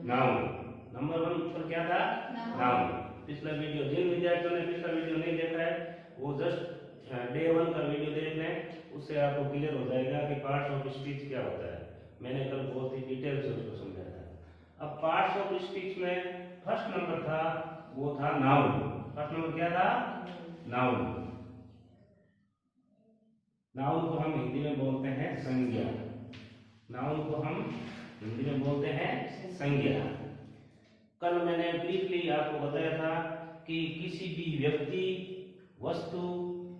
Noun. Number 1 पर क्या था? नाउन। पिछला वीडियो जिन विद्यार्थियों ने पिछला वीडियो नहीं देखा है वो जस्ट डे 1 का वीडियो देख लें, उससे आपको क्लियर हो जाएगा कि पार्ट्स ऑफ स्पीच क्या होता है। मैंने कल बहुत ही डिटेल से उसको समझाया था। अब पार्ट्स ऑफ स्पीच में फर्स्ट नंबर था वो था नाउन। फर्स्ट नंबर क्या था? नाउन। नाउन को हम हिंदी में बोलते हैं संज्ञा। नाउन को हम हिंदी में बोलते हैं संज्ञा। कल मैंने ब्रीफली आपको बताया था कि किसी भी व्यक्ति, वस्तु,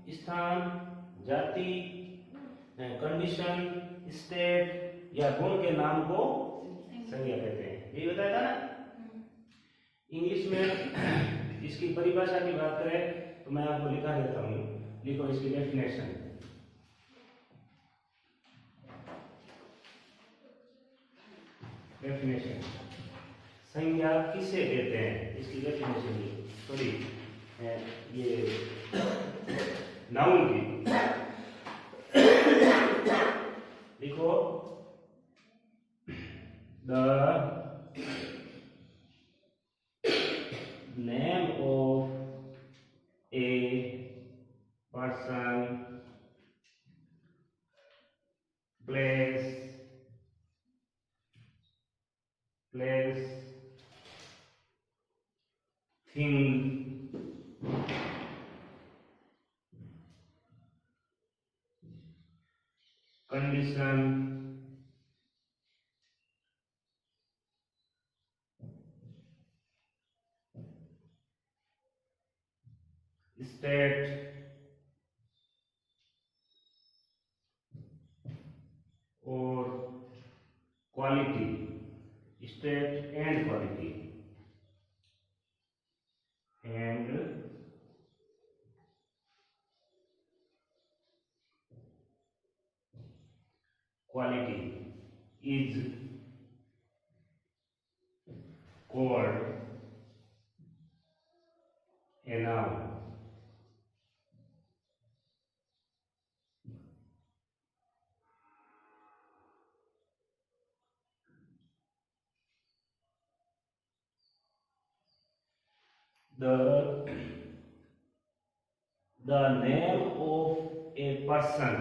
स्थान, जाति, कंडीशन, स्टेट या गुण के नाम को संज्ञा कहते हैं। यही बताया था ना। इंग्लिश में इसकी परिभाषा की बात करें तो मैं आपको लिखा देता हूँ, लिखो इसकी डेफिनेशन। डेफिनेशन संज्ञा किसे कहते हैं, इसकी डेफिनेशन सॉरी ये नाउन की लिखो। The name of a person, place, thing, condition, state और quality, state and quality and quality is called a noun. The name of a person,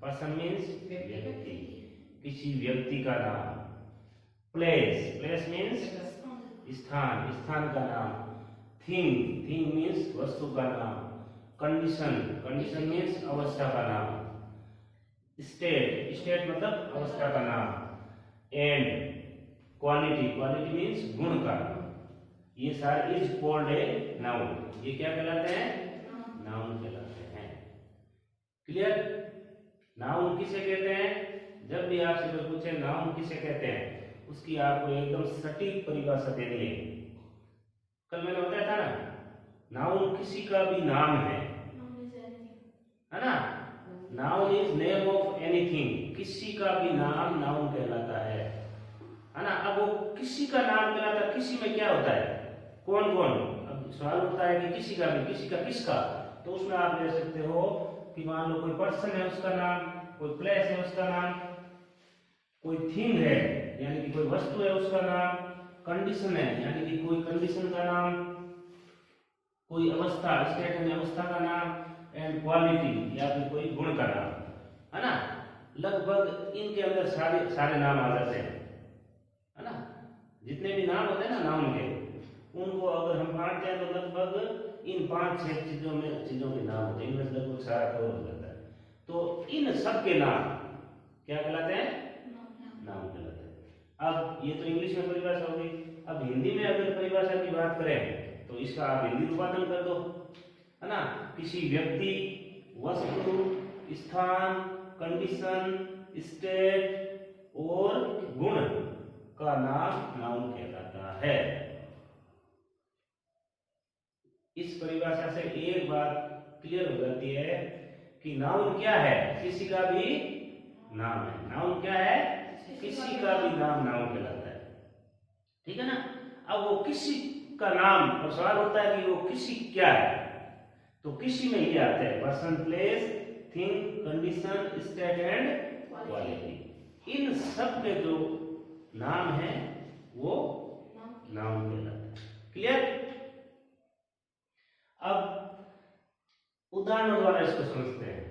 person means व्यक्ति, किसी व्यक्ति का नाम। प्लेस means स्थान, स्थान का नाम। थिंग means वस्तु का नाम। कंडीशन means अवस्था का नाम। स्टेट मतलब अवस्था का नाम। एंड क्वालिटी means गुण का नाम। ये सारे इज कॉल्ड ए नाउन। ये क्या कहलाते हैं? नाउन कहलाते हैं। क्लियर? नाउन किसे कहते हैं? जब भी आपसे कोई पूछे नाउन किसे कहते हैं, उसकी आपको एकदम सटीक परिभाषा देनी है। कल मैंने बताया था ना, नाउन किसी का भी नाम है ना। Noun is name of anything, किसी का भी नाम नाउन कहलाता है ना। अब वो किसी का नाम कहलाता है, किसी में क्या होता है? कौन? अब सवाल होता है कि किसी का भी, किसी का किसका, तो उसमें आप ले सकते हो कि मान लो कोई पर्सन है उसका नाम, कोई प्लेस है उसका नाम, कोई थिंग है यानी कि कोई वस्तु है उसका नाम, कंडीशन है यानी कि कोई कंडीशन का नाम, कोई अवस्था, स्टेट है अवस्था का नाम, एंड क्वालिटी या फिर कोई गुण का नाम, है ना। लगभग इनके अंदर सारे नाम आ जाते हैं, है ना। जितने भी नाम होते हैं ना नाउन के, उनको अगर हम बांटते हैं तो लगभग इन 5-6 चीजों के नाम होते हैं। इनमें लगभग सारा कवर हो जाता है। तो इन सब के नाम क्या कहलाते हैं? नाम कहलाते हैं। अब ये तो इंग्लिश में परिभाषा हो गई। अब हिंदी में अगर परिभाषा की बात करें तो इसका आप हिंदी रूपांतरण कर दो, है ना। किसी व्यक्ति, वस्तु, स्थान, कंडीशन, स्टेट और गुण का नाम नाउन कहलाता है। इस परिभाषा से एक बात क्लियर हो जाती है कि नाउन क्या है? किसी का भी नाम है। नाउन क्या है? किसी का भी नाम नाउन कहलाता है। ठीक है ना। अब वो किसी का नाम, और सवाल होता है कि वो किसी क्या है, तो किसी में ये आते हैं person, place, thing, condition, state and quality. इन सब के जो नाम है वो उदाहरणों द्वारा इसको समझते हैं,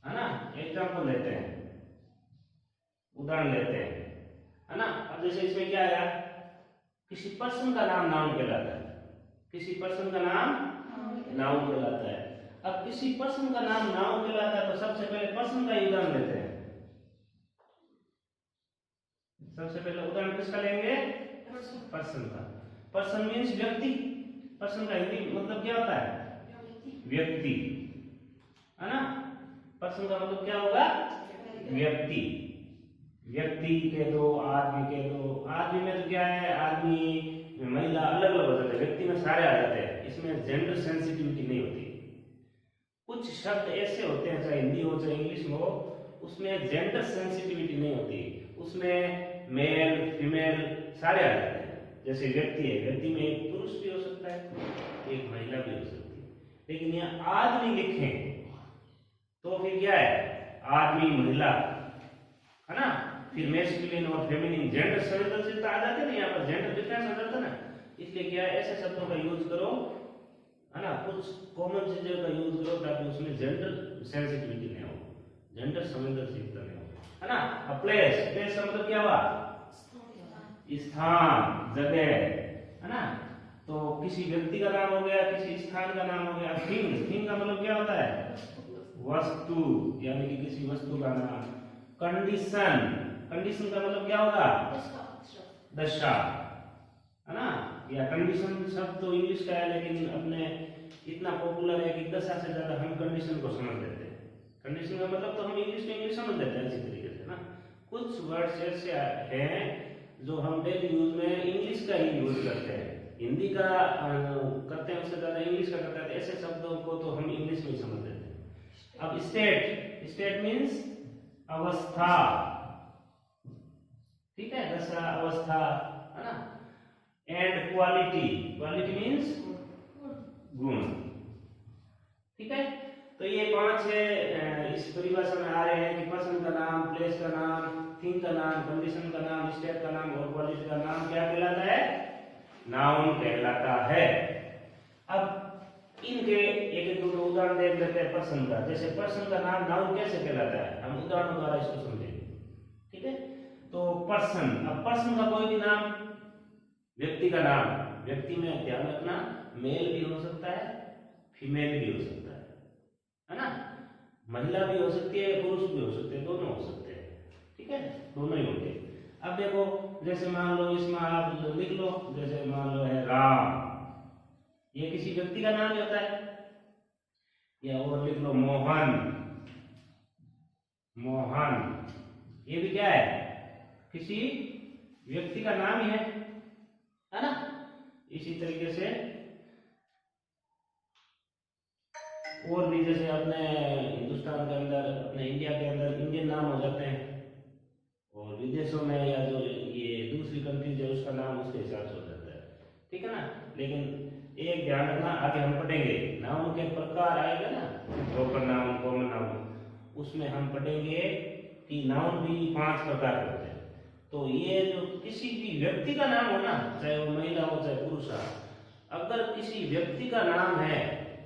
है ना। एग्जाम्पल लेते हैं, उदाहरण लेते हैं, है ना। अब जैसे इसमें क्या आया, किसी पर्सन का नाम नाउन कहलाता है, किसी पर्सन का नाम नाउन कहलाता है। अब किसी पर्सन का नाम नाउन कहलाता है तो सबसे पहले पर्सन का उदाहरण लेते हैं। सबसे पहले उदाहरण किसका लेंगे, पर्सन का। पर्सन मीन्स व्यक्ति, पर्सन का हिंदी मतलब क्या होता है, व्यक्ति, है ना। पर्सन का मतलब क्या होगा, व्यक्ति। व्यक्ति कह दो, आदमी कह दो। आदमी में तो क्या है, आदमी महिला अलग अलग हो जाते हैं, व्यक्ति में सारे आ जाते हैं, इसमें जेंडर सेंसिटिविटी नहीं होती। कुछ शब्द ऐसे होते हैं, चाहे हिंदी हो चाहे इंग्लिश में हो, उसमें जेंडर सेंसिटिविटी नहीं होती, उसमें मेल फीमेल सारे आ जाते हैं। जैसे व्यक्ति है, व्यक्ति में एक पुरुष भी हो सकता है, एक महिला भी हो सकती है, लेकिन यहाँ आदमी लिखें तो फिर क्या है, आदमी महिला, है ना। फिर मेस्कुलिन और फेमिनिन जेंडर संवेदनशीलता आ जाती है ना, यहाँ पर जेंडर डिफरेंस हो जाता है ना। इसलिए क्या है, ऐसे शब्दों का यूज करो, है ना, कुछ कॉमन चीजों का यूज करो ताकि उसमें जेंडर सेंसिटिविटी नहीं हो, जेंडर संवेदनशीलता नहीं हो, है ना। अब प्लेस, प्लेस का मतलब क्या हुआ, स्थान, जगह, है ना। तो किसी व्यक्ति का नाम हो गया, किसी स्थान का नाम हो गया। थिंग, थिंग का मतलब क्या होता है, वस्तु, यानी कि किसी वस्तु का नाम। कंडीशन, कंडीशन का मतलब क्या होगा, दशा, है ना। या कंडीशन शब्द तो इंग्लिश का है, लेकिन अपने इतना पॉपुलर है कि दशा से ज्यादा हम कंडीशन को समझ लेते हैं। कंडीशन का मतलब तो हम इंग्लिश में इंग्लिश समझ लेते हैं इसी तरीके से ना। कुछ वर्ड्स ऐसे हैं जो हम डेली यूज में इंग्लिश का ही यूज करते हैं, हिंदी का करते हैं उससे ज्यादा इंग्लिश का करते हैं, ऐसे शब्दों को तो हम इंग्लिश में ही समझ लेते हैं। अब स्टेट, स्टेट मीन्स अवस्था, ठीक है, दशा, अवस्था, है ना। एंड क्वालिटी, क्वालिटी मीन्स गुण, ठीक है। तो ये 5 इस परिभाषा में आ रहे हैं कि पर्सन का नाम, प्लेस का नाम, थिंग का नाम, कंडीशन का नाम, स्टेट का नाम और क्वालिटी का नाम क्या कहलाता है, नाउन कहलाता है। अब इनके एक एक दो उदाहरण देख लेते हैं पर्सन का। जैसे पर्सन का नाम नाउन कैसे कहलाता है, हम उदाहरणों द्वारा इसको समझेंगे, ठीक है। तो पर्सन, अब पर्सन का कोई भी नाम, व्यक्ति का नाम, व्यक्ति में ध्यान रखना मेल भी हो सकता है, फीमेल भी हो सकता है ना। महिला भी हो सकती है, पुरुष भी हो सकते हैं, दोनों हो सकते हैं, ठीक है, दोनों ही होंगे। अब देखो, जैसे मान लो इसमें आप लिख लो, जैसे मान लो है राम, ये किसी व्यक्ति का नाम होता है। या और लिख लो मोहन, मोहन, ये भी क्या है, किसी व्यक्ति का नाम ही है ना। इसी तरीके से और भी, जैसे अपने हिंदुस्तान के अंदर, अपने इंडिया के अंदर इंडियन नाम हो जाते हैं, और विदेशों में या जो ये दूसरी कंट्रीज है उसका नाम उसके हिसाब से हो जाता है, ठीक है ना। लेकिन एक ध्यान रखना, आगे हम पढ़ेंगे नाउन के प्रकार आएगा ना, प्रॉपर नाउन, कॉमन नाउन, उसमें हम पढ़ेंगे कि नाउन भी 5 प्रकार के होते हैं। तो ये जो किसी भी व्यक्ति का नाम हो ना, चाहे वो महिला हो चाहे पुरुष हो, अगर किसी व्यक्ति का नाम है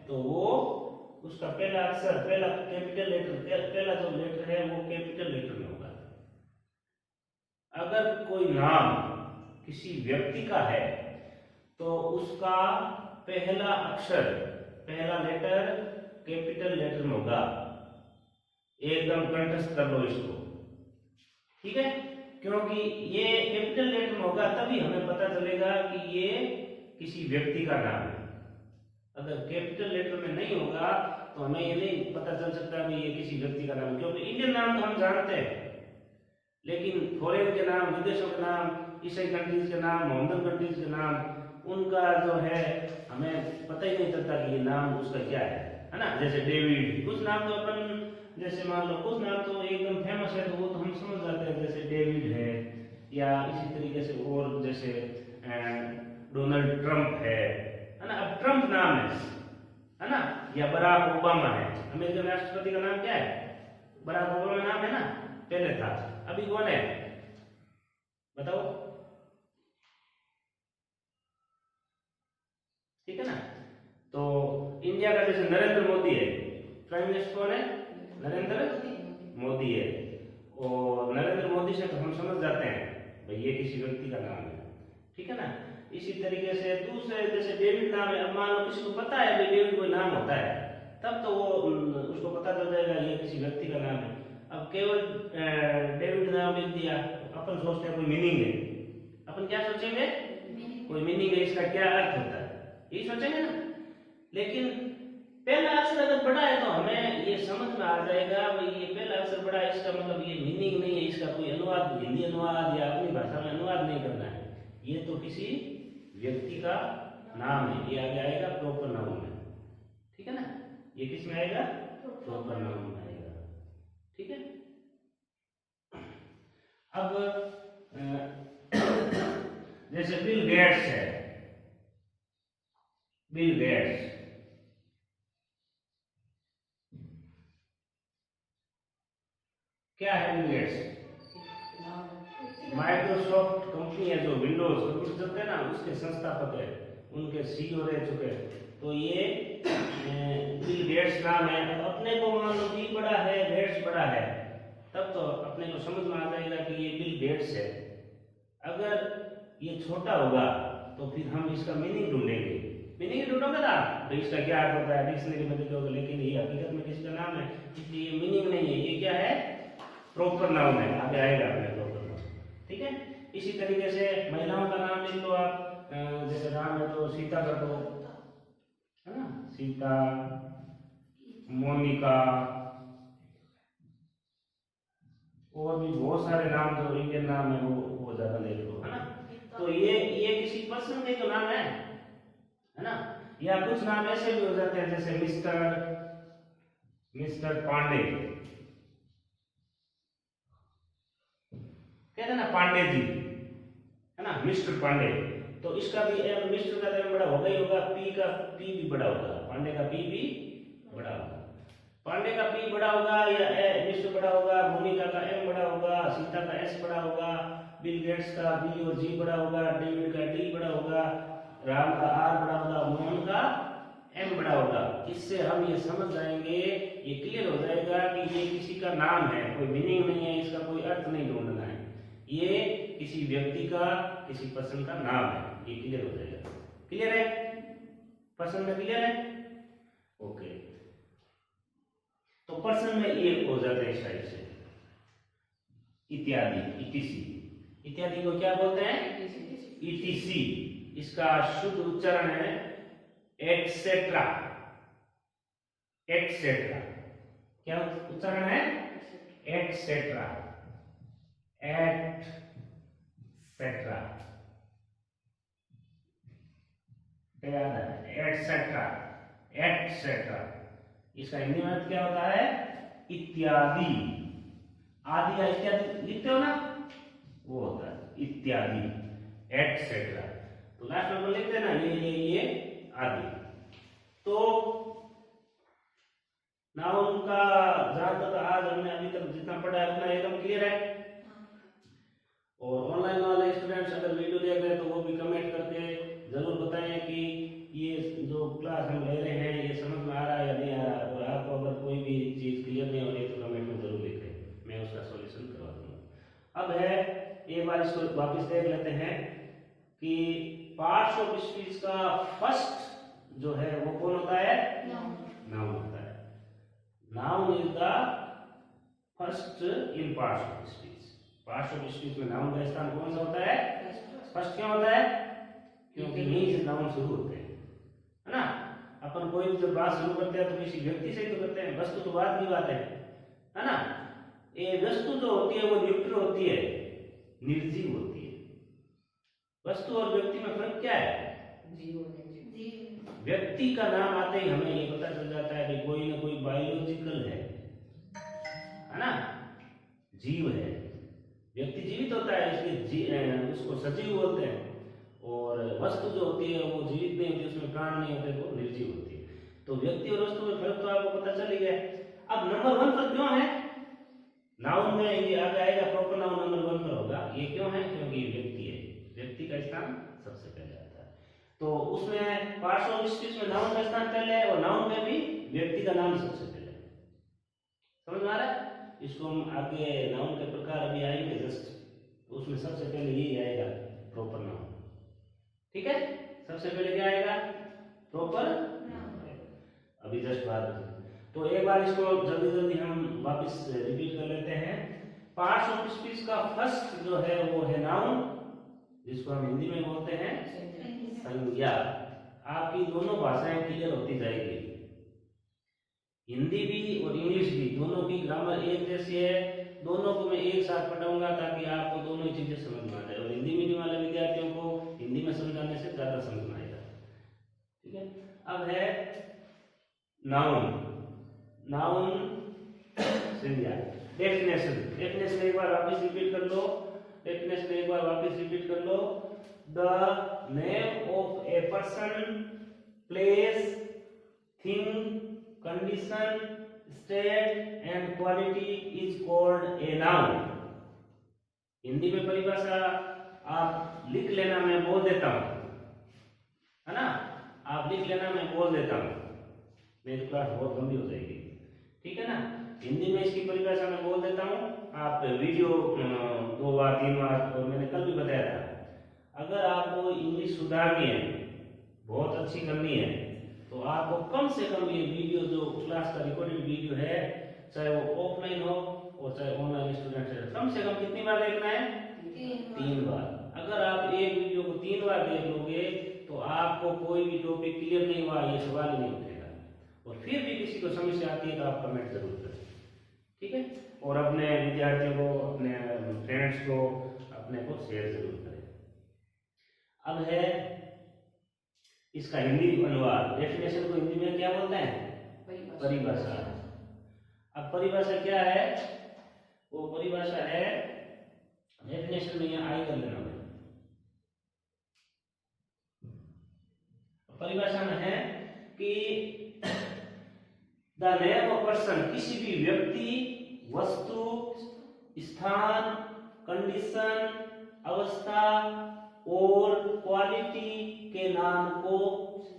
तो वो उसका पहला अक्षर, पहला कैपिटल लेटर, पहला जो लेटर है वो कैपिटल लेटर में होगा। अगर कोई नाम किसी व्यक्ति का है तो उसका पहला अक्षर, पहला लेटर कैपिटल लेटर में होगा। एकदम कंठस्थ कर लो इसको, ठीक है, क्योंकि ये कैपिटल लेटर में होगा तभी हमें पता चलेगा कि ये किसी व्यक्ति का नाम है। अगर कैपिटल लेटर में नहीं होगा तो हमें ये नहीं पता चल सकता कि ये किसी व्यक्ति का नाम है, क्योंकि इंडियन नाम तो हम जानते हैं, लेकिन फॉरेन के नाम, विदेशों के नाम, ईसाई कंट्रीज के नाम, मोहम्मदन कंट्रीज के नाम, उनका जो है हमें पता ही नहीं चलता कि ये नाम उसका क्या है ना। जैसे डेविड, कुछ नाम तो अपन, जैसे मान लो कुछ नाम तो एकदम फेमस है तो वो तो हम समझ जाते हैं, जैसे डेविड है, या इसी तरीके से और जैसे डोनाल्ड ट्रंप है ना। अब ट्रंप नाम है ना, या बराक ओबामा है, अमेरिकन राष्ट्रपति का नाम क्या है, बराक ओबामा नाम है ना, पहले था, अभी कौन है बताओ, ठीक है ना। तो इंडिया का जैसे नरेंद्र मोदी है, प्राइम मिनिस्टर कौन है? नरेंद्र मोदी है। और नरेंद्र मोदी से तो हम समझ जाते हैं भाई ये किसी व्यक्ति का नाम है, ठीक है ना। इसी तरीके से दूसरे जैसे डेविड नाम है, अब मान लो किसी को पता है भाई डेविड कोई नाम होता है, तब तो वो उसको पता चल जाएगा ये किसी व्यक्ति का नाम है। अब केवल डेविड नाम लिख दिया, अपन सोचते हैं कोई मीनिंग है, अपन क्या सोचेंगे? कोई मीनिंग है, इसका क्या अर्थ होता है, यही सोचेंगे ना। लेकिन पहला अक्षर अगर बड़ा है तो हमें ये समझ में आ जाएगा भाई ये पहला अक्षर बड़ा है, इसका मतलब ये मीनिंग नहीं है, इसका कोई अनुवाद, हिंदी अनुवाद या अपनी भाषा में अनुवाद नहीं करना है, ये तो किसी व्यक्ति का नाम है, ये आगे आएगा प्रॉपर नाउन में, ठीक है ना। ये किस में आएगा? प्रॉपर नाउन में आएगा, ठीक है। अब जैसे बिल गेट्स है, बिल गेट्स, क्या है बिल गेट्स? माइक्रोसॉफ्ट कंपनी है जो विंडोज कंप्यूटर चलते हैं ना, उसके संस्थापक है, उनके सीईओ रह चुके हैं। तो ये बिल गेट्स नाम है। अपने को मान लो बी बड़ा है, गेट्स बड़ा है, तब तो अपने को समझ में आ जाएगा कि ये बिल गेट्स है। अगर ये छोटा होगा तो फिर हम इसका मीनिंग ढूंढेंगे, मीनिंग ढूंढोगे ना तो इसका क्या अर्थ होता है, डिक्शनरी में देखोगे, लेकिन ये हकीकत में किसका नाम है, इसलिए ये मीनिंग नहीं है, ये क्या है? प्रॉपर नाउन है, आगे आएगा अपने प्रॉपर नाउन, ठीक है। इसी तरीके से महिलाओं का नाम लिख लो आप, जैसे राम है तो सीता कर दो, है ना, सीता, मोनिका, और भी बहुत सारे नाम जो इंडियन नाम है वो ज्यादा लिख लो, है ना। तो ये किसी पर्सन के तो नाम है ना। या कुछ नाम ऐसे भी हो जाते हैं जैसे मिस्टर पांडे, कहते हैं ना पांडे जी, है ना, मिस्टर पांडे। तो इसका भी एम, मिस्टर का एम बड़ा होगा ही होगा, पी का पी भी बड़ा होगा, पांडे का पी भी बड़ा होगा, पांडे का पी बड़ा होगा या मिस्टर बड़ा होगा, मोनिका का एम बड़ा होगा, सीता का एस बड़ा होगा, बिल गेट्स का बी और जी बड़ा होगा, डेविड का डी बड़ा होगा, राम का आर बड़ा होगा, मोहन का एम बड़ा होगा। इससे हम ये समझ जाएंगे, ये क्लियर हो जाएगा कि ये किसी का नाम है, कोई मीनिंग नहीं है, इसका कोई अर्थ नहीं ढूंढना है, ये किसी व्यक्ति का, किसी पर्सन का नाम है, ये क्लियर हो जाएगा। क्लियर है? पर्सन में क्लियर है? ओके। तो पर्सन में ये हो जाता है इस टाइप से, इत्यादि, इटीसी, इत्यादि को क्या बोलते हैं? इटीसी। इसका शुद्ध उच्चारण है एटसेट्रा, एटसेट्रा। क्या उच्चारण है? Etcetera, etcetera, etcetera, etcetera. इसका हिंदी में अर्थ क्या होता है? इत्यादि। आदि या इत्यादि लिखते हो ना, वो होता है इत्यादि, एटसेट्रा। तो लास्ट में लिखते हैं ना ये आदि। तो नाउन का जहां तक आज हमने अभी तक जितना पढ़ा है उतना एकदम क्लियर है। और ऑनलाइन वाले स्टूडेंट्स अगर वीडियो देख रहे हैं तो वो भी कमेंट करके जरूर बताएं कि ये जो क्लास हम ले रहे हैं ये समझ में आ रहा है या नहीं आ रहा। और आपको अगर कोई भी चीज क्लियर नहीं हो रही तो कमेंट में जरूर लिखें, मैं उसका सॉल्यूशन करवा दूंगा। अब है एक बार इसको वापस देख लेते हैं कि पार्ट्स ऑफ स्पीच का फर्स्ट जो है वो कौन होता है? नाउन होता है। Noun is the first in parts of speech. Parts of speech में नाउन का स्थान कौन सा होता है? फर्स्ट। क्यों होता है? क्योंकि यहीं से नाउन शुरू होते हैं, है ना। अपन कोई भी जब बात शुरू करते हैं तो किसी व्यक्ति से ही तो करते हैं, वस्तु तो बात की बात है ना। ये वस्तु जो होती है वो न्यूट्रल होती है, निर्जीव होती है। वस्तु और व्यक्ति में फर्क क्या है? व्यक्ति का नाम आते ही हमें ये पता चल जाता है कि कोई ना कोई बायोलॉजिकल है ना, जीव है। व्यक्ति जीवित होता है इसलिए उसको सजीव बोलते हैं। और वस्तु जो होती है वो जीवित नहीं होती, उसमें प्राण नहीं होते, वो निर्जीव होती है। तो व्यक्ति और वस्तु में फर्क तो आपको पता चल ही गया। अब नंबर 1 पर क्यों है? नाउन में ये आगे आएगा, प्रॉपर नाउन नंबर 1 पर होगा। ये क्यों है? क्योंकि ये व्यक्ति है, व्यक्ति का स्थान सबसे पहले आता है। तो उसमें पार्ट्स ऑफ स्पीच में नाउन का स्थान पहले है और नाउन में भी व्यक्ति का नाम सबसे पहले है। समझ में आ रहा है? इसको हम आगे नाउन के प्रकार अभी आएंगे जस्ट, तो उसमें सबसे पहले यही आएगा प्रॉपर नाउन। ठीक है, सबसे पहले क्या आएगा? Proper noun. अभी जस्ट बात हुई, तो एक बार इसको जल्दी जल्दी हम वापस रिपीट कर लेते हैं। पार्ट्स ऑफ स्पीच का फर्स्ट जो है वो है नाउन, जिसको हम हिंदी में बोलते हैं संज्ञा। आपकी दोनों भाषाएं क्लियर होती जाएगी, हिंदी भी और इंग्लिश भी, दोनों की ग्रामर एक जैसी है। दोनों को मैं एक साथ पढ़ाऊंगा ताकि आपको दोनों ही चीजें समझ में आ जाए, और हिंदी मीडियम वाले विद्यार्थियों को हिंदी में समझाने से ज्यादा समझ में आएगा। ठीक है, अब है नाउन। नाउन संज्ञा। डेफिनेशन, डेफिनेशन एक बार वापस रिपीट कर लो, डेफिनेशन एक बार वापस रिपीट कर लो। The name of a person, place, thing, condition, state and quality is called a noun. Hindi में परिभाषा आप लिख लेना, मैं बोल देता हूं, है ना? आप लिख लेना, मैं बोल देता हूं, मेरी क्लास बहुत लंबी हो जाएगी। ठीक है ना? हिंदी में इसकी परिभाषा मैं बोल देता हूं, आप वीडियो 2 बार 3 बार, और मैंने कल भी बताया था, अगर आपको इंग्लिश सुधारनी है, बहुत अच्छी करनी है, तो आपको कम से कम ये वीडियो जो क्लास का रिकॉर्डेड वीडियो है, चाहे वो ऑफलाइन हो और चाहे ऑनलाइन स्टूडेंट है, कम से कम कितनी बार देखना है? 3 बार। अगर आप एक वीडियो को 3 बार देख लोगे तो आपको कोई भी टॉपिक क्लियर नहीं हुआ ये सवाल ही नहीं उठेगा, और फिर भी किसी को समस्या आती है तो आप कमेंट जरूर करें। ठीक है, और अपने विद्यार्थियों को, अपने फ्रेंड्स को, अपने को शेयर जरूर करें। अब है इसका हिंदी अनुवाद। डेफिनेशन को हिंदी में क्या बोलते हैं? परिभाषा। अब परिभाषा क्या है? वो परिभाषा है, डेफिनेशन में यहाँ आई कर लेना है। परिभाषा में है कि द नेम ऑफ पर्सन, किसी भी व्यक्ति, वस्तु, स्थान, कंडीशन, अवस्था और क्वालिटी के नाम को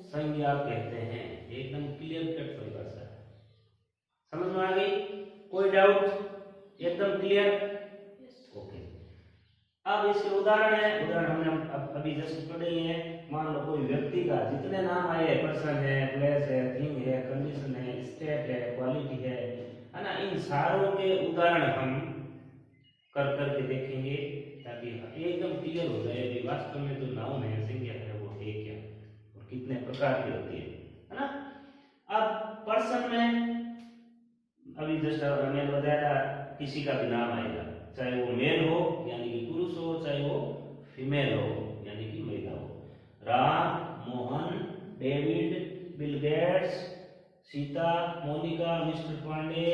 संज्ञा कहते हैं। एकदम क्लियर कट परिभाषा है, समझ में आ गई? कोई डाउट? एकदम क्लियर? ओके। अब इसके उदाहरण है, उदाहरण हमने अभी जस्ट पढ़े ही हैं। मान लो कोई व्यक्ति का जितने नाम आए, पर्सन है, प्लेस है, थिंग है, कंडीशन है, स्टेट है, क्वालिटी है ना, इन सारों के उदाहरण हम कर करके देखेंगे ताकि एकदम क्लियर हो जाए कि वास्तव में जो नाउन है, संज्ञा है, वो है क्या और कितने प्रकार की होती है ना? अब पर्सन में अभी जस्ट मैंने बताया, किसी का भी नाम आएगा, चाहे वो मेल हो यानी कि पुरुष हो, चाहे वो फीमेल हो यानी कि महिला हो। Ram, Mohan, David, Bill Gates, Sita, Monica, mister Pande,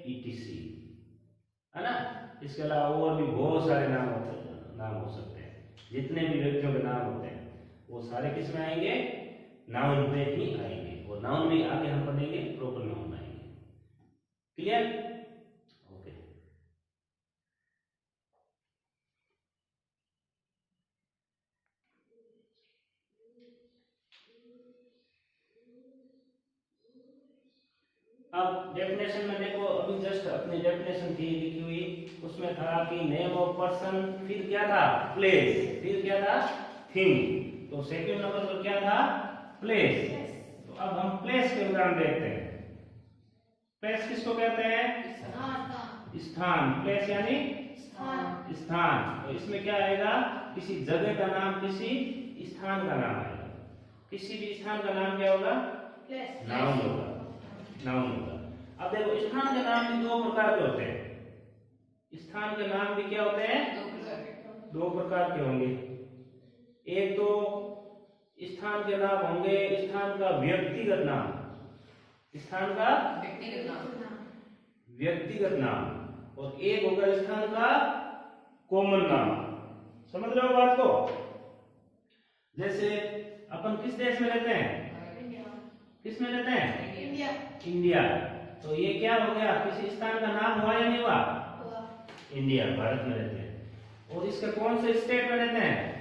etc, है ना? इसके अलावा और भी बहुत सारे नाम हो सकते हैं। जितने भी व्यक्तियों के नाम होते हैं वो सारे किस में आएंगे? नाउन में ही आएंगे, और नाउन में आगे हम पढ़ेंगे प्रॉपर नाउन आएंगे। क्लियर? ओके। अब डेफिनेशन में देखो, अभी जस्ट अपनी डेफिनेशन थी लिखी हुई, उसमें था कि नेम ऑफ पर्सन, फिर क्या था? प्लेस, फिर क्या था? थिंग। तो सेकंड नंबर पर क्या था? प्लेस। तो अब हम प्लेस के उदाहरण देखते हैं। प्लेस किसको कहते हैं? स्थान। प्लेस यानी स्थान। तो इसमें क्या आएगा? किसी जगह का नाम, किसी स्थान का नाम आएगा। किसी भी स्थान का नाम क्या होगा? नाउन होगा, नाउन होगा। अब देखो, स्थान के नाम भी 2 प्रकार के होते हैं। स्थान के नाम भी क्या होते हैं? 2 प्रकार के होंगे। एक तो स्थान के नाम होंगे स्थान का व्यक्तिगत नाम, स्थान का व्यक्तिगत नाम, और एक होगा स्थान का कॉमन नाम। समझ रहे हो बात को? जैसे अपन किस देश में रहते हैं? किस में रहते हैं? इंडिया। तो ये क्या हो गया? किसी स्थान का नाम हुआ या नहीं हुआ? इंडिया, भारत में रहते हैं। और इसके कौन से स्टेट में रहते हैं?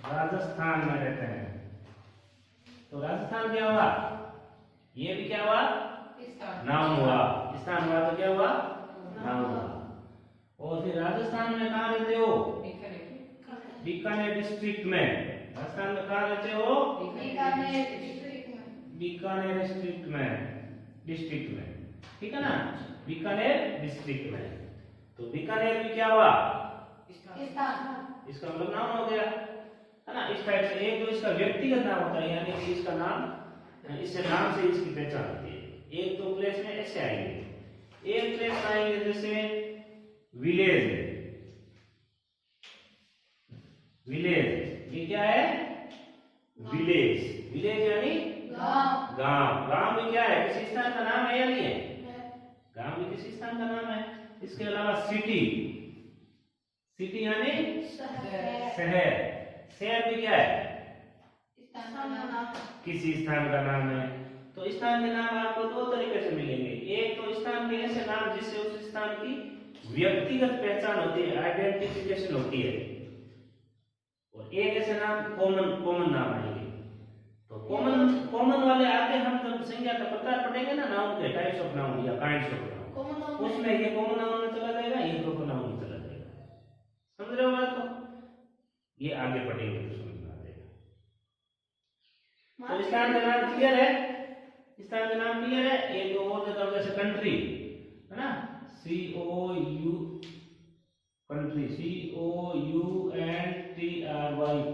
राजस्थान में रहते हैं। तो राजस्थान क्या हुआ? ये भी क्या हुआ? नाउन हुआ, स्थान हुआ तो क्या हुआ, नाउन हुआ। और फिर राजस्थान में कहाँ रहते हो, बीकानेर डिस्ट्रिक्ट में। राजस्थान में कहाँ रहते हो, बीकानेर डिस्ट्रिक्ट में, ठीक है ना, बीकानेर डिस्ट्रिक्ट में। तो बीकानेर भी क्या हुआ, इसका मतलब नाम हो गया, है ना। इस टाइप से एक तो इसका व्यक्तिगत नाम होता है, यानी कि इसका नाम, इससे नाम से इसकी पहचान होती है। एक तो प्लेस में ऐसे आएंगे, एक प्लेस आएंगे जैसे विलेज, ये क्या है, विलेज यानी गांव में क्या है, किसी स्थान का नाम है या नहीं है, गांव भी किसी स्थान का नाम है। इसके अलावा सिटी यानी शहर भी क्या है, किसी स्थान का नाम है। तो स्थान के नाम आपको दो तरीके से मिलेंगे, एक तो स्थान के ऐसे नाम जिससे उस स्थान की व्यक्तिगत पहचान होती है, आइडेंटिफिकेशन होती है, और एक ऐसे नाम कॉमन नाम आएंगे। तो कॉमन वाले आगे हम जब संज्ञा का प्रकार पढ़ेंगे ना, नाउन के टाइप्स ऑफ नाउन या काइंड्स ऑफ नाउन, उसमें ये कॉमन नाउन में चला जाएगा, ये प्रोपर नाउन में चला जाएगा। समझ रहे हो बात को, ये आगे पढ़ेंगे तो समझ में आ जाएगा। तो स्थान का नाम क्लियर है, स्थान का नाम क्लियर है। एक दो और देता हूं, जैसे कंट्री है ना, COU कंट्री,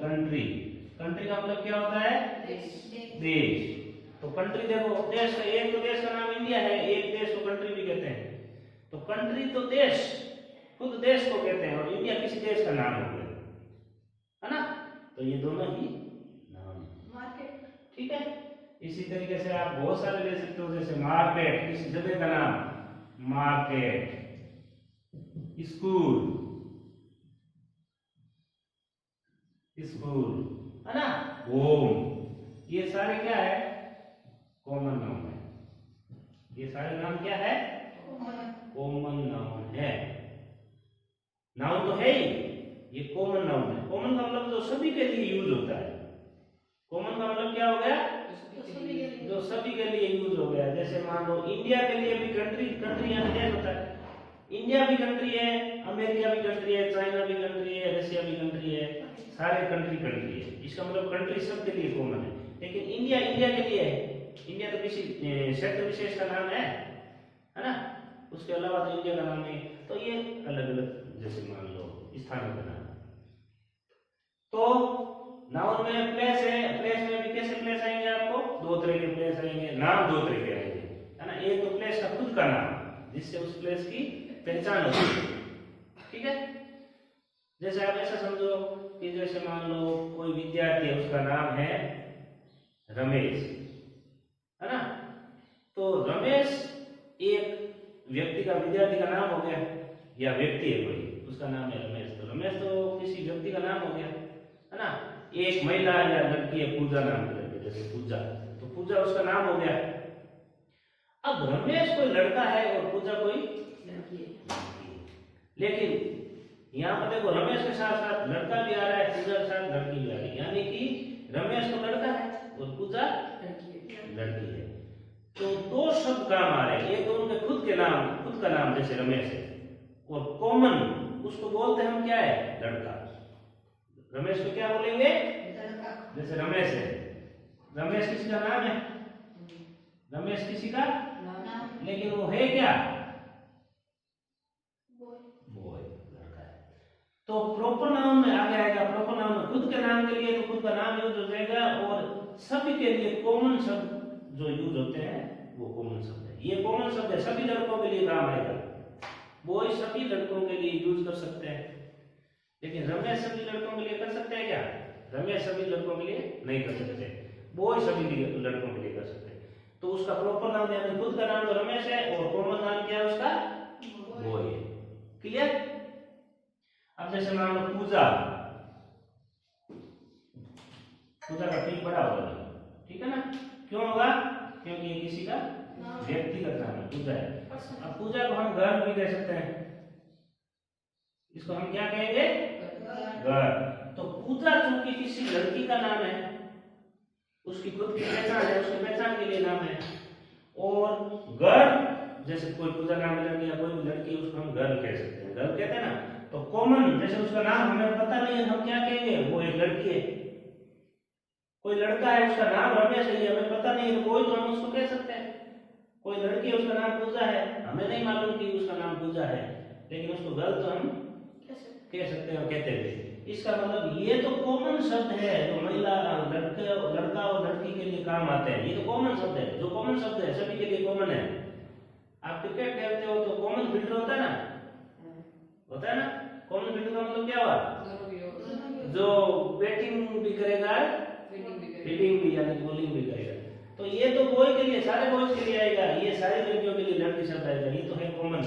कंट्री, कंट्री का मतलब क्या होता है, देश। तो कंट्री देखो, देश का, एक तो देश का नाम इंडिया है, एक देश को कंट्री भी कहते हैं। तो कंट्री तो देश, खुद देश को कहते हैं, और इंडिया किसी देश का नाम हो गया, है ना। तो ये दोनों ही नाम, ठीक है। इसी तरीके से आप बहुत सारे ले सकते हो, जैसे मार्केट, किसी जगह का नाम, मार्केट, स्कूल, है ना, होम, ये सारे क्या है, कॉमन नाउन है। ये सारे नाम क्या है, कॉमन नाउन है। नाउन तो है ही, ये कॉमन नाउन है। कॉमन का मतलब जो सभी के लिए यूज होता है। कॉमन का मतलब क्या हो गया, जो सभी के लिए यूज हो गया। जैसे मान लो इंडिया के लिए भी कंट्री यानी देश होता है। इंडिया भी कंट्री है, अमेरिका भी कंट्री है, चाइना भी कंट्री है, रशिया भी कंट्री है, सारे कंट्री है। इसका मतलब कंट्री सबके लिए कॉमन है। लेकिन इंडिया के लिए है, इंडिया तो किसी क्षेत्र विशेष का नाम है ना, उसके अलावा तो इंडिया का नाम है। तो ये अलग अलग, जैसे मान लो स्थानों का नाम। तो नाउन में प्लेस है, प्लेस में भी कैसे प्लेस आएंगे, आपको दो तरह के प्लेस आएंगे, नाम दो तरह के आएंगे, है ना। एक तो प्लेस का खुद का नाम, जिससे उस प्लेस की पहचान होती है, ठीक है। जैसे आप ऐसा समझो कि जैसे मान लो कोई विद्यार्थी है, उसका नाम है रमेश, है ना। तो रमेश एक व्यक्ति का, विद्यार्थी का नाम हो गया, या व्यक्ति है कोई, उसका नाम है रमेश। तो रमेश तो किसी व्यक्ति का नाम हो गया, है ना। एक महिला या लड़की है, पूजा नाम की लड़की, जैसे पूजा, तो पूजा उसका नाम हो गया। अब रमेश कोई लड़का है और पूजा कोई लड़की है, लेकिन यहाँ पर देखो रमेश के साथ साथ लड़का भी आ रहा है, पूजा के साथ लड़की भी आ रही है, यानी कि रमेश तो लड़का है और पूजा लड़की है। तो दो शब्द काम आ रहे हैं, एक तो उनके खुद का नाम जैसे रमेश है, और कॉमन उसको बोलते हैं हम क्या है, लड़का। रमेश को क्या बोलेंगे, जैसे रमेश है, रमेश किसी का नाम है, रमेश किसी का नाम, लेकिन वो है क्या, बॉय, लड़का है। तो प्रॉपर नाउन में आगे आएगा, प्रॉपर नाउन में खुद के नाम के लिए तो खुद का नाम यूज हो जाएगा, और सभी के लिए कॉमन शब्द जो यूज होते हैं वो कॉमन शब्द है। ये कॉमन शब्द है, सभी लड़कों के लिए काम आएगा। बॉय सभी लड़कों के लिए यूज कर सकते हैं, लेकिन रमेश सभी लड़कों के लिए कर सकते हैं क्या, रमेश सभी लड़कों के लिए नहीं कर सकते, बॉय सभी लड़कों के लिए कर सकते हैं। तो उसका प्रॉपर नाम यानी खुद का नाम तो रमेश है, और कॉमन नाम क्या है उसका, बॉय है। क्लियर। अब जैसे मान लो पूजा का ठीक बड़ा होगा, ठीक है ना, क्यों होगा, क्योंकि ये किसी का व्यक्तिगत नाम है, पूजा है। अब पूजा को हम घर भी कह सकते हैं, इसको हम क्या कहेंगे, घर। तो पूजा चूंकि किसी लड़की का नाम है, उसकी खुद की पहचान है, उसकी पहचान के लिए नाम है, और गर्ल, जैसे कोई पूजा नाम लड़की या कोई भी लड़की उसको हम गर्ल कह सकते हैं, गर्ल कहते हैं ना। तो कॉमन, जैसे उसका नाम हमें पता नहीं है, हम क्या कहेंगे, वो एक लड़की है। कोई लड़का है उसका नाम रमेश है, हमें पता नहीं है, कोई तो हम उसको कह सकते हैं। कोई लड़की है उसका नाम पूजा है, हमें नहीं मालूम कि उसका नाम पूजा है, लेकिन उसको गर्ल तो हम कह सकते हैं और कहते हैं। इसका मतलब ये तो कॉमन शब्द है जो महिला, लड़का और लड़की के लिए काम आते हैं। ये तो कॉमन शब्द है, जो कॉमन शब्द है सभी के लिए कॉमन है। आप क्रिकेट खेलते हो तो कॉमन फील्डर होता है ना, होता है ना। कॉमन फील्डर का मतलब क्या हुआ, जो बैटिंग भी करेगा, फील्डिंग भी यानी बॉलिंग भी करेगा। तो ये तो बॉय के लिए, सारे बॉयज के लिए आएगा, ये सारी लड़कियों के लिए लड़की शब्द आएगा, ये तो है कॉमन।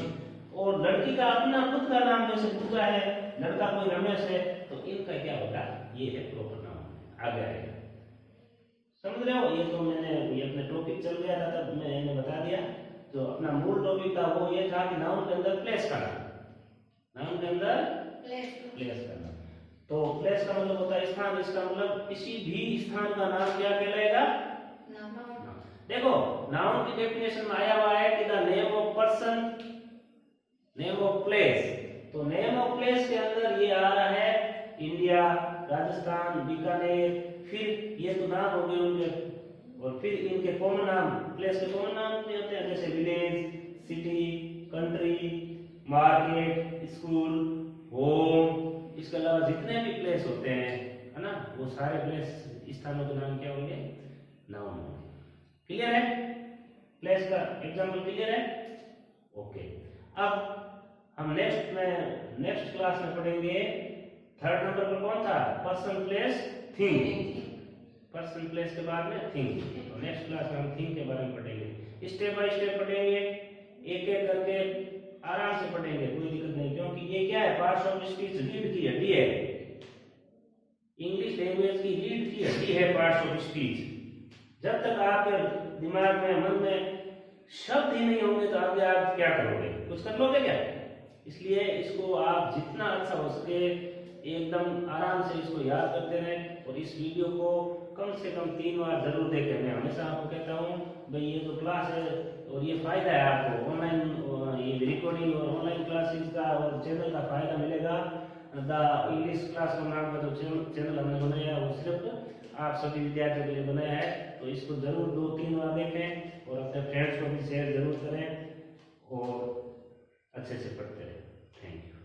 और लड़की का अपना खुद का नाम जैसे पूजा है, लड़का कोई रमेश है, तो इनका क्या होगा, ये है प्रॉपर नाउन, आगे आएगा। समझ रहे हो। ये तो मैंने ये अपने टॉपिक चल गया था तब मैंने बता दिया। जो अपना मूल टॉपिक था वो ये था कि नाउन के अंदर प्लेस करना, नाउन के अंदर प्लेस करना। तो प्लेस का मतलब होता है स्थान, इसका मतलब किसी भी स्थान का नाम क्या कहलाएगा, नाउन। देखो नाउन की डेफिनेशन में आया हुआ है कि the name of person, name of place. तो नेम ऑफ प्लेस के अंदर ये आ रहा है इंडिया, राजस्थान, बीकानेर, फिर ये तो नाम हो गए उनके, और फिर इनके कॉमन नाम, प्लेस के कॉमन नाम भी होते हैं, जैसे village, city, country, market, school, home. इसके अलावा जितने भी प्लेस होते हैं, है ना, वो सारे प्लेस स्थानों के नाम क्या होंगे, नाउन होंगे। क्लियर है, प्लेस का एग्जांपल क्लियर है। ओके, अब हम नेक्स्ट क्लास में पढ़ेंगे थर्ड नंबर पर कौन था, person, place, thing. Person place के बाद में थिंग। तो नेक्स्ट क्लास में हम थिंग के बारे में पढ़ेंगे, स्टेप बाय स्टेप पढ़ेंगे, एक एक करके आराम से पढ़ेंगे, कोई दिक्कत नहीं, क्योंकि ये क्या है, पार्ट्स ऑफ स्पीच, रीढ़ की हड्डी है। इंग्लिश लैंग्वेज की रीढ़ की हड्डी है पार्ट्स ऑफ स्पीच। जब तक आपके दिमाग में, मन में शब्द ही नहीं होंगे तो आगे आप क्या करोगे, कुछ कर लोगे क्या। इसलिए इसको आप जितना अच्छा हो सके एकदम आराम से इसको याद करते रहें, और इस वीडियो को कम से कम 3 बार जरूर देखें। मैं हमेशा आपको कहता हूँ भाई ये जो क्लास है और ये फायदा है आपको, ऑनलाइन ये रिकॉर्डिंग और ऑनलाइन क्लासेस का और चैनल का फायदा मिलेगा। द इंग्लिश क्लासरूम नाम का जो चैनल हमने बनाया है वो सिर्फ आप सभी विद्यार्थियों के लिए बनाया है। तो इसको जरूर 2-3 बार देखें और अपने फ्रेंड्स को भी शेयर जरूर करें और अच्छे से पढ़ते रहें। Thank you.